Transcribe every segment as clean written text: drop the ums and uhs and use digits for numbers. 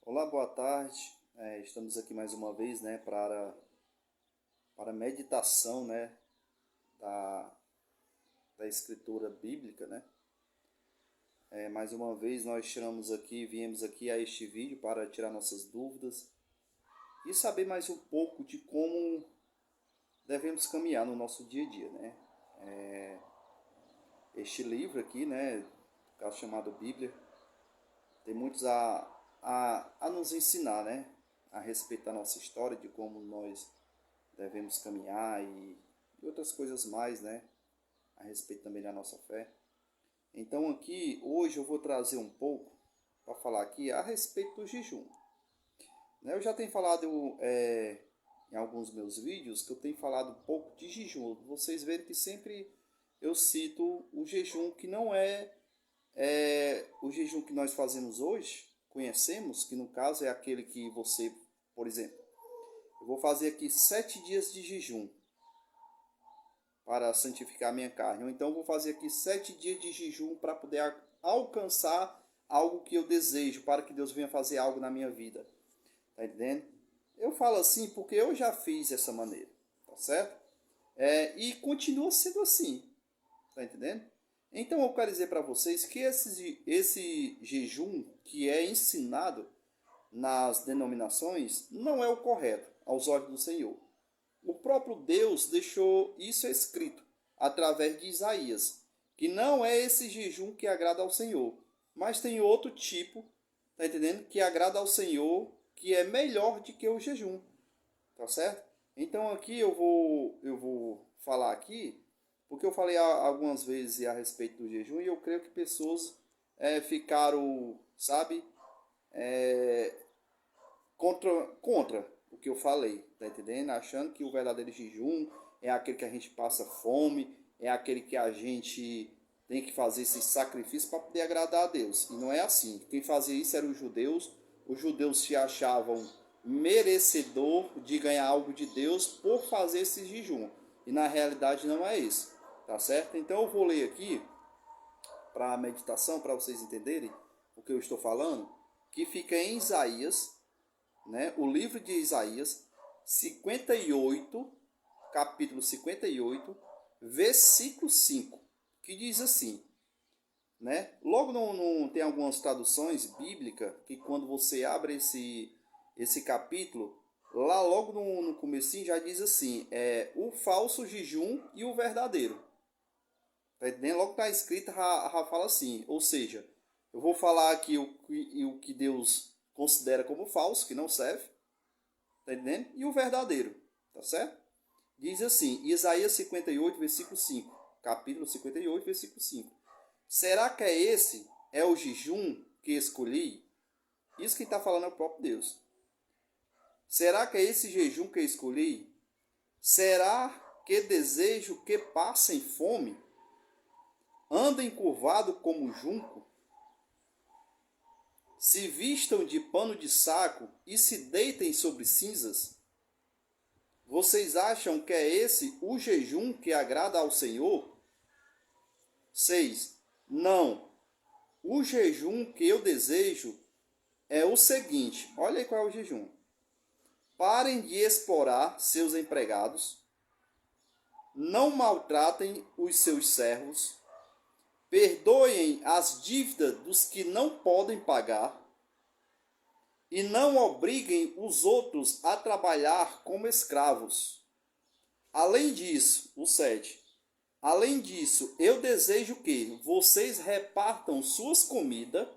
Olá, boa tarde. Estamos aqui mais uma vez, né, para a meditação, né, da, da escritura bíblica, né. Mais uma vez nós viemos aqui a este vídeo para tirar nossas dúvidas e saber mais um pouco de como devemos caminhar no nosso dia a dia, né. Este livro aqui, né, caso chamado Bíblia, tem muitos a nos ensinar, né, a respeito da nossa história, de como nós devemos caminhar e outras coisas mais, né, a respeito também da nossa fé. Então aqui, hoje eu vou trazer um pouco para falar aqui a respeito do jejum. Eu já tenho falado em alguns meus vídeos que eu tenho falado um pouco de jejum. Vocês verem que sempre eu cito o jejum que não é o jejum que nós fazemos hoje, conhecemos, que no caso é aquele que você, por exemplo, eu vou fazer aqui 7 dias de jejum para santificar minha carne. Ou então eu vou fazer aqui 7 dias de jejum para poder alcançar algo que eu desejo, para que Deus venha fazer algo na minha vida. Tá entendendo? Eu falo assim porque eu já fiz dessa maneira, tá certo? E continua sendo assim, tá entendendo? Então eu quero dizer para vocês que esse jejum que é ensinado nas denominações não é o correto aos olhos do Senhor. O próprio Deus deixou isso escrito através de Isaías, que não é esse jejum que agrada ao Senhor, mas tem outro tipo, tá entendendo? Que agrada ao Senhor, que é melhor do que o jejum, tá certo? Então aqui eu vou falar aqui, porque eu falei algumas vezes a respeito do jejum e eu creio que pessoas ficaram, sabe, contra o que eu falei, tá entendendo? Achando que o verdadeiro jejum é aquele que a gente passa fome, é aquele que a gente tem que fazer esse sacrifício para poder agradar a Deus. E não é assim. Quem fazia isso eram os judeus se achavam merecedor de ganhar algo de Deus por fazer esse jejum. E na realidade não é isso, tá certo? Então eu vou ler aqui para a meditação, para vocês entenderem o que eu estou falando, que fica em Isaías, né? O livro de Isaías 58, capítulo 58, versículo 5, que diz assim, né? Logo tem algumas traduções bíblicas que quando você abre esse capítulo, lá logo no comecinho já diz assim, o falso jejum e o verdadeiro. Tá entendendo? Logo está escrito, já fala assim, ou seja, eu vou falar aqui o que Deus considera como falso, que não serve, tá entendendo? E o verdadeiro, tá certo? Diz assim, Isaías 58, versículo 5, capítulo 58, versículo 5. Será que esse é o jejum que escolhi? Isso que está falando é o próprio Deus. Será que é esse jejum que escolhi? Será que desejo que passem fome? Andem curvado como junco? Se vistam de pano de saco e se deitem sobre cinzas? Vocês acham que é esse o jejum que agrada ao Senhor? 6. Não. O jejum que eu desejo é o seguinte. Olha aí qual é o jejum. Parem de explorar seus empregados. Não maltratem os seus servos. Perdoem as dívidas dos que não podem pagar. E não obriguem os outros a trabalhar como escravos. Além disso, o 7. Além disso, eu desejo que vocês repartam suas comidas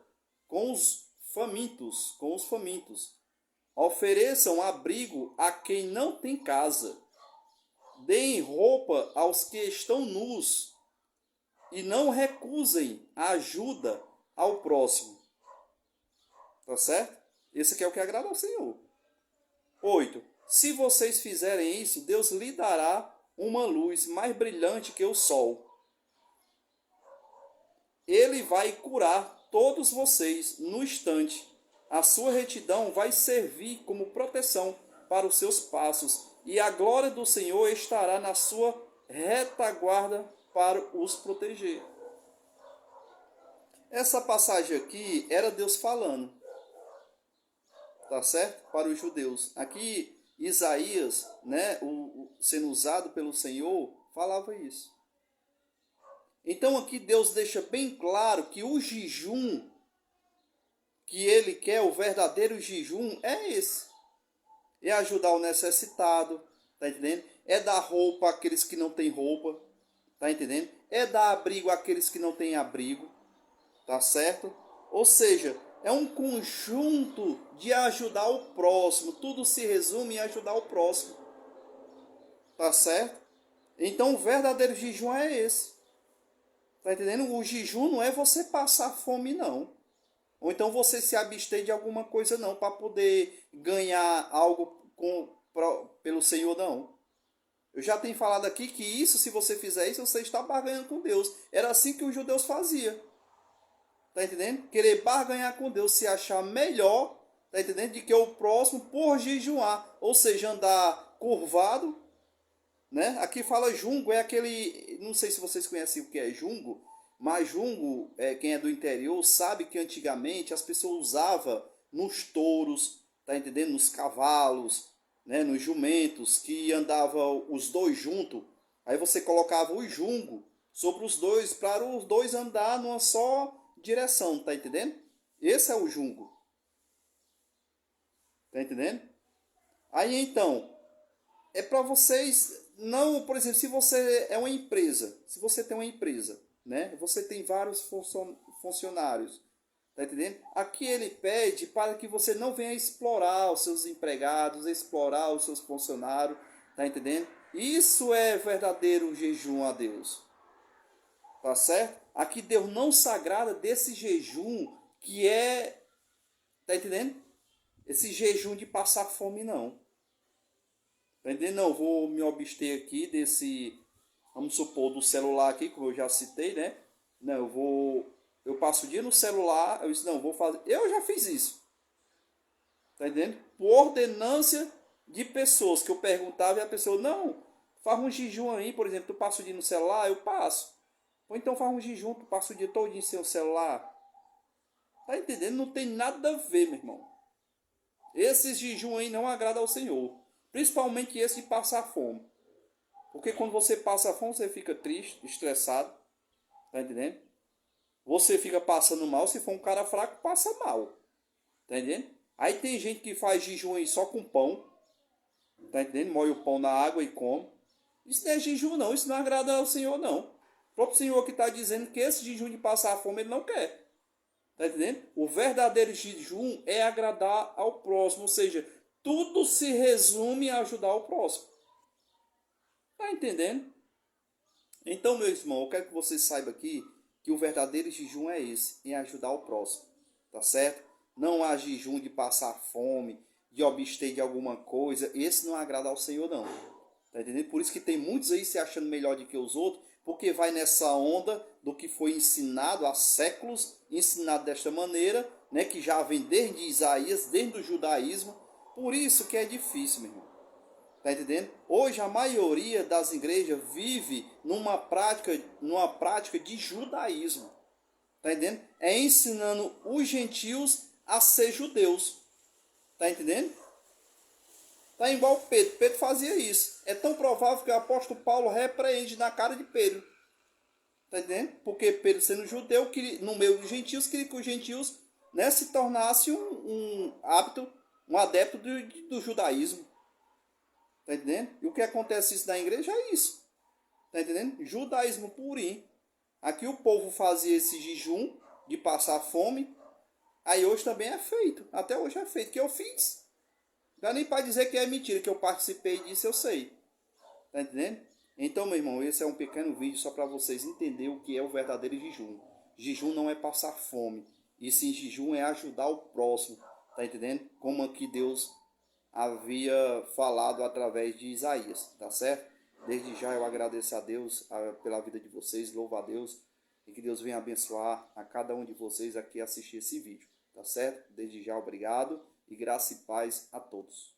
com os famintos. Ofereçam abrigo a quem não tem casa. Deem roupa aos que estão nus e não recusem a ajuda ao próximo. Tá certo? Esse aqui é o que agrada ao Senhor. 8. Se vocês fizerem isso, Deus lhe dará uma luz mais brilhante que o sol. Ele vai curar todos vocês no instante. A sua retidão vai servir como proteção para os seus passos, e a glória do Senhor estará na sua retaguarda para os proteger. Essa passagem aqui era Deus falando. tá certo? Para os judeus. Aqui, Isaías, né, sendo usado pelo Senhor, falava isso. Então aqui Deus deixa bem claro que o jejum que ele quer, o verdadeiro jejum, é esse. É ajudar o necessitado, tá entendendo? É dar roupa àqueles que não têm roupa, tá entendendo? É dar abrigo àqueles que não têm abrigo, tá certo? Ou seja, é um conjunto de ajudar o próximo. Tudo se resume em ajudar o próximo, tá certo? Então o verdadeiro jejum é esse, tá entendendo? O jejum não é você passar fome, não. Ou então você se abster de alguma coisa, não, para poder ganhar algo pelo Senhor, não. Eu já tenho falado aqui que isso, se você fizer isso, você está barganhando com Deus. Era assim que os judeus faziam. Tá entendendo? Querer barganhar com Deus, se achar melhor, tá entendendo? De que o próximo por jejuar. Ou seja, andar curvado, né? Aqui fala jungo, é aquele. Não sei se vocês conhecem o que é jungo, mas jungo, quem é do interior, sabe que antigamente as pessoas usavam nos touros, tá entendendo? Nos cavalos, né? Nos jumentos, que andavam os dois juntos. Aí você colocava o jungo sobre os dois, para os dois andar numa só direção, tá entendendo? Esse é o jungo, tá entendendo? Aí então, é para vocês não, por exemplo, se você é uma empresa, se você tem uma empresa, né? Você tem vários funcionários, tá entendendo? Aqui ele pede para que você não venha explorar os seus empregados, explorar os seus funcionários, tá entendendo? Isso é verdadeiro jejum a Deus, tá certo? Aqui Deus não se agrada desse jejum que é, tá entendendo? Esse jejum de passar fome, não. Tá entendendo? Não, vou me abster aqui desse, vamos supor, do celular aqui, como eu já citei, né? Não, eu passo o dia no celular, eu disse, não, vou fazer, eu já fiz isso, tá entendendo? Por ordenância de pessoas, que eu perguntava e a pessoa, não, faz um jejum aí, por exemplo, tu passa o dia no celular, eu passo. Ou então faz um jejum, tu passa o dia todo sem o celular. Tá entendendo? Não tem nada a ver, meu irmão. Esse jejum aí não agrada ao Senhor. Principalmente esse de passar fome. Porque quando você passa fome, você fica triste, estressado. Tá entendendo? Você fica passando mal. Se for um cara fraco, passa mal. Tá entendendo? Aí tem gente que faz jejum aí só com pão. Tá entendendo? Moe o pão na água e come. Isso não é jejum, não. Isso não agrada ao Senhor, não. O próprio Senhor que está dizendo que esse jejum de passar fome ele não quer. Tá entendendo? O verdadeiro jejum é agradar ao próximo. Ou seja, tudo se resume a ajudar o próximo. Tá entendendo? Então, meu irmão, eu quero que você saiba aqui que o verdadeiro jejum é esse, em ajudar o próximo, tá certo? Não há jejum de passar fome, de abster de alguma coisa, esse não agrada ao Senhor não, tá entendendo? Por isso que tem muitos aí se achando melhor do que os outros, porque vai nessa onda do que foi ensinado há séculos, ensinado desta maneira, né, que já vem desde Isaías, desde o judaísmo, por isso que é difícil, meu irmão. Tá entendendo? Hoje a maioria das igrejas vive numa prática de judaísmo. Tá entendendo? É ensinando os gentios a ser judeus. Tá entendendo? Tá igual Pedro. Pedro fazia isso. É tão provável que o apóstolo Paulo repreende na cara de Pedro. Tá entendendo? Porque Pedro, sendo judeu, no meio dos gentios, queria que os gentios, né, se tornassem um adepto do judaísmo. Tá entendendo? E o que acontece isso na igreja é isso. Tá entendendo? Judaísmo purinho. Aqui o povo fazia esse jejum de passar fome. Aí hoje também é feito. Até hoje é feito. Que eu fiz. Não dá nem para dizer que é mentira. Que eu participei disso, eu sei. Tá entendendo? Então, meu irmão, esse é um pequeno vídeo só para vocês entenderem o que é o verdadeiro jejum. Jejum não é passar fome. E sim, jejum é ajudar o próximo. Tá entendendo? Como aqui Deus havia falado através de Isaías, tá certo? Desde já eu agradeço a Deus pela vida de vocês, louvo a Deus e que Deus venha abençoar a cada um de vocês aqui assistir esse vídeo, tá certo? Desde já obrigado e graça e paz a todos.